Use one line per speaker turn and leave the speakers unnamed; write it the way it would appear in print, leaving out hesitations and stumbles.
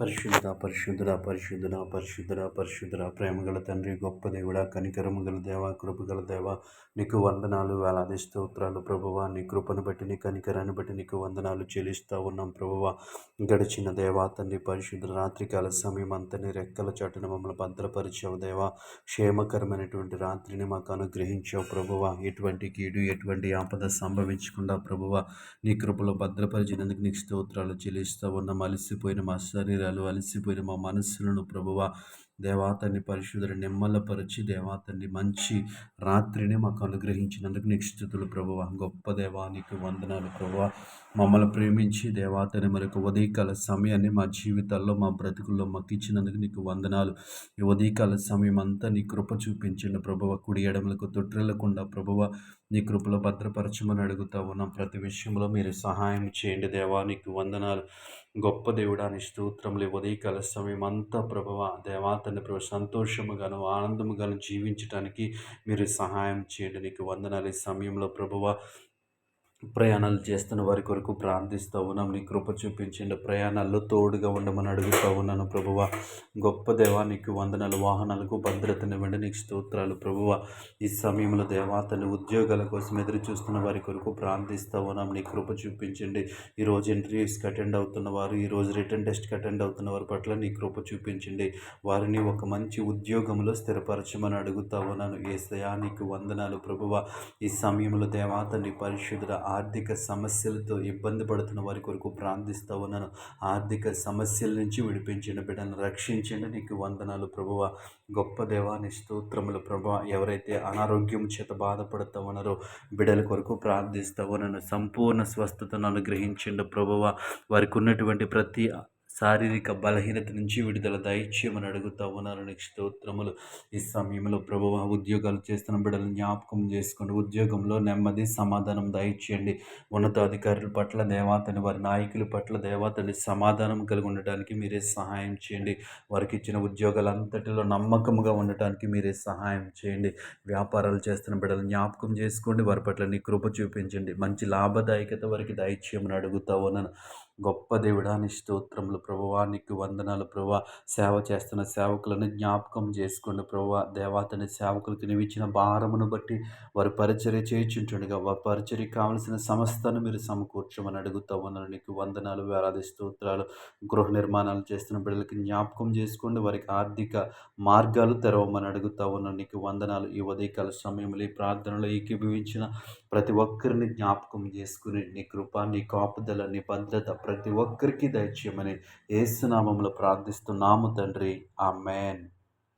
పరిశుద్ధుడా పరిశుద్ధుడా పరిశుద్ధుడా పరిశుద్ధుడా పరిశుద్ధుడా ప్రేమగల తండ్రి, గొప్ప దేవుడా, కనికరము గల దేవ, కృపగల దేవ, నీకు వందనాలు, వేలాది స్తోత్రాలు ప్రభువా. నీ కృపను బట్టి, నీ కనికరాన్ని బట్టి నీకు వందనాలు చెల్లిస్తూ ఉన్నాం ప్రభువా. గడిచిన దేవా తండ్రి, పరిశుద్ధ రాత్రికాల సమయం అంతా నీ రెక్కల చాటున మమ్మల్ని భద్రపరిచావు దేవా. క్షేమకరమైనటువంటి రాత్రిని మాకు అనుగ్రహించావు ప్రభువా. ఎటువంటి కీడు, ఎటువంటి ఆపద సంభవించకుండా ప్రభువా నీ కృపలో భద్రపరిచినందుకు నీకు స్తోత్రాలు చెల్లిస్తూ ఉన్నాం. అలసిపోయిన మా శరీరాలు, అలసిపోయిన మా మనస్సులను ప్రభువా దేవాతన్ని పరిశుద్ధులు నిమ్మలపరిచి దేవాతన్ని మంచి రాత్రిని మాకు అనుగ్రహించినందుకు నీకు స్తుతులు ప్రభువా. గొప్ప దేవా నీకు వందనాలు ప్రభువా. మమ్మల్ని ప్రేమించి దేవాతని మరొక ఉదయకాల సమయాన్ని మా జీవితాల్లో, మా బ్రతుకుల్లో మాకు ఇచ్చినందుకు నీకు వందనాలు. ఈ ఉదయకాల సమయం అంతా నీ కృప చూపించండి ప్రభువ. కుడి ఎడమలకు తొట్టిల్లకుండా ప్రభువ నీ కృపలో భద్రపరచమని అడుగుతా ఉన్నాం. ప్రతి విషయంలో మీరు సహాయం చేయండి దేవా. నీకు వందనాలు. గొప్ప దేవుడా నీ స్తోత్రములు. ఉదయకాల సమయం అంతా ప్రభువ దేవాతని ప్రభు సంతోషముగాను ఆనందముగాను జీవించడానికి మీరు సహాయం చేయండి. నీకు వందనాలు. ఈ సమయంలో ప్రభువ ప్రయాణాలు చేస్తున్న వారి కొరకు ప్రార్థిస్తూ ఉన్నాం. నీ కృప చూపించండి. ప్రయాణాల్లో తోడుగా ఉండమని అడుగుతూ ఉన్నాను ప్రభువ. గొప్ప దేవా నీకు వందనాలు. వాహనాలకు భద్రతనివ్వండి. నీకు స్తోత్రాలు ప్రభువ. ఈ సమయంలో దేవా తన ఉద్యోగాల కోసం ఎదురు చూస్తున్న వారి కొరకు ప్రార్థిస్తూ ఉన్నాం. నీ కృప చూపించండి. ఈరోజు ఇంటర్వ్యూస్కి అటెండ్ అవుతున్న వారు, ఈరోజు రిటర్న్ టెస్ట్కి అటెండ్ అవుతున్న వారి పట్ల నీ కృప చూపించండి. వారిని ఒక మంచి ఉద్యోగంలో స్థిరపరచమని అడుగుతూ ఉన్నాను. యేసయ్యా నీకు వందనాలు ప్రభువ. ఈ సమయంలో దేవా తండ్రి పరిశుద్ధుడ ఆర్థిక సమస్యలతో ఇబ్బంది పడుతున్న వారి కొరకు ప్రార్థిస్తూ ఉన్నాను. ఆర్థిక సమస్యల నుంచి విడిపించండి, బిడ్డను రక్షించండి. నీకు వందనాలు ప్రభువ. గొప్ప దేవాని స్తోత్రములు ప్రభువ. ఎవరైతే అనారోగ్యం చేత బాధపడుతూ ఉన్నారో బిడ్డల కొరకు ప్రార్థిస్తూ ఉన్నాను. సంపూర్ణ స్వస్థతను అనుగ్రహించండి ప్రభువ. వారికి ఉన్నటువంటి ప్రతి శారీరక బలహీనత నుంచి విడుదల దయచేయమని అడుగుతూ ఉన్నాను. నీకు స్తోత్రములు. ఈ సమయంలో ప్రభువ ఉద్యోగాలు చేస్తున్న బిడ్డలను జ్ఞాపకం చేసుకోండి. ఉద్యోగంలో నెమ్మది సమాధానం దయచేయండి. ఉన్నతాధికారుల పట్ల దేవాతని, వారి నాయకుల పట్ల దేవాతని సమాధానం కలిగి ఉండటానికి మీరే సహాయం చేయండి. వారికి ఇచ్చిన ఉద్యోగాలంతటిలో నమ్మకముగా ఉండటానికి మీరే సహాయం చేయండి. వ్యాపారాలు చేస్తున్న బిడ్డలను జ్ఞాపకం చేసుకోండి. వారి పట్ల నీ కృప చూపించండి. మంచి లాభదాయకత వారికి దయచేయమని అడుగుతూ ఉన్నాను. గొప్ప దేవుడా నీ స్తోత్రములు ప్రభువా. నీకు వందనాలు ప్రభువా. సేవ చేస్తున్న సేవకులను జ్ఞాపకం చేసుకోండి ప్రభువా. దేవాతని సేవకులకు నీవు ఇచ్చిన భారమును బట్టి వారు పరిచర్య చేయించుంటుండగా వారి పరిచర్యకు కావలసిన సమస్తాన్ని మీరు సమకూర్చమని అడుగుతూ ఉన్నాను. నీకు వందనాలు, వేలాది స్తోత్రాలు. గృహ నిర్మాణాలు చేస్తున్న బిడ్డలకి జ్ఞాపకం చేసుకోండి. వారికి ఆర్థిక మార్గాలు తెరవమని అడుగుతూ ఉన్నాను. నీకు వందనాలు. ఈ ఉదయకాల సమయంలో ఈ ప్రార్థనలో ఏకీభవించిన ప్రతి ఒక్కరిని జ్ఞాపకం చేసుకుని నీ కృప, నీ కాపుదల, నీ భద్రత ప్రతి ఒక్కరికి దయచేయమని యేసు నామములో ప్రార్థిస్తున్నాము తండ్రి. ఆమేన్.